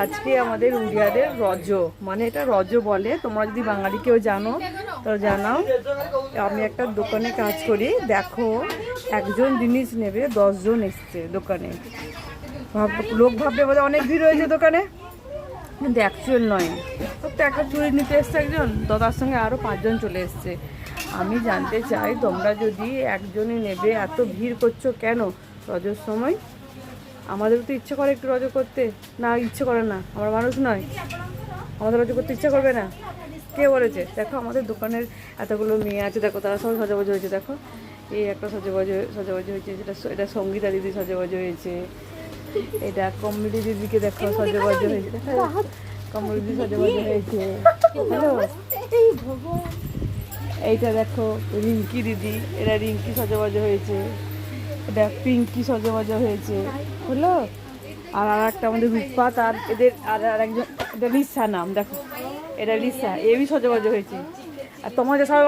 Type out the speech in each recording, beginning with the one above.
আজকে আমাদের উড়িয়াদের রজ, মানে এটা রজ বলে। তোমরা যদি বাঙালি কেউ জানো তো জানাও। আমি একটা দোকানে কাজ করি, দেখো একজন জিনিস নেবে 10 জন এসছে দোকানে। লোক ভাববে বোধহয় অনেক ভিড় হয়েছে দোকানে, কিন্তু অ্যাকচুয়াল নয়। তো একটা চুড়ি নিতে এসছে একজন, দাদার সঙ্গে আরও 5 জন চলে এসছে। আমি জানতে চাই তোমরা যদি একজনই নেবে এত ভিড় করছো কেন রজর সময়? আমাদের তো ইচ্ছে করে একটু রজ করতে, না ইচ্ছে করে না? আমরা মানুষ নয়, আমাদের রজ করতে ইচ্ছা করবে না? কে বলেছে? দেখো আমাদের দোকানের এতগুলো মেয়ে আছে, দেখো তারা সবাই সজাবাজ হয়েছে। দেখো এই একটা সজাবাজ হয়েছে, এটা সঙ্গীতা দিদি সজাবাজ হয়েছে, এটা কমলি দিদিকে দেখো সজাবাজ হয়েছে, দেখো কমলি দিদি সজাবাজ হয়েছে। হ্যালো, এইটা দেখো রিঙ্কি দিদি, এরা রিঙ্কি সজাবাজ হয়েছে, এটা পিঙ্কি সজাবাজ হয়েছে। হলো আর একটা আমাদের রূপা, তার এদের আর একজন, এটা লিসা নাম, দেখো এটা লিসা, এবি সজাবাজ হয়েছে। আর তোমাদের সবাই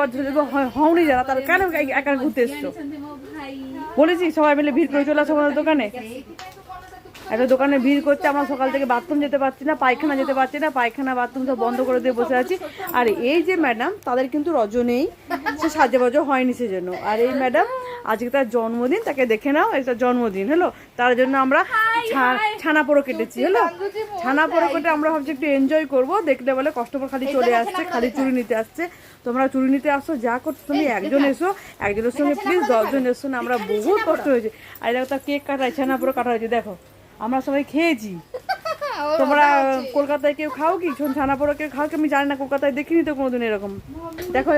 হওনি যারা, তারা কেন একা ঘুরতে এসছো? বলেছি সবাই মিলে ভিড় করে চলে আসো আমাদের দোকানে। একটা দোকানে ভিড় করছে, আমরা সকাল থেকে বাথরুম যেতে পারছি না, পায়খানা যেতে পারছি না, পায়খানা বাথরুম সব বন্ধ করে দিয়ে বসে আছি। আর এই যে ম্যাডাম, তাদের কিন্তু রজ নেই, সে সাজেবাজ হয়নি সেজন্য। আর এই ম্যাডাম আজকে তার জন্মদিন, তাকে দেখে নাও, এটা জন্মদিন হলো, তার জন্য আমরা ছানা পোড়ো কেটেছি। হলো ছানা পোড়ো কেটে আমরা ভাবছি একটু এনজয় করবো। দেখলে বলে কাস্টমার খালি চলে আসছে, খালি চুড়ি নিতে আসছে। তোমরা চুড়ি নিতে আসো, যা করছো তুমি একজন এসো, একজনের সঙ্গে প্লিজ 10 জন এসো না, আমরা বহুত কষ্ট হয়েছে। আর দেখো তার কেক কাটা, ছানা পোড়ো কাটা হয়েছে, দেখো আমরা সবাই খেয়েছি। তোমরা কলকাতায় কেউ খাও কি ছানা পোড়া? কেউ খাও কি আমি জানি না, কলকাতায় দেখিনি তো কোনোদিন এরকম। দেখো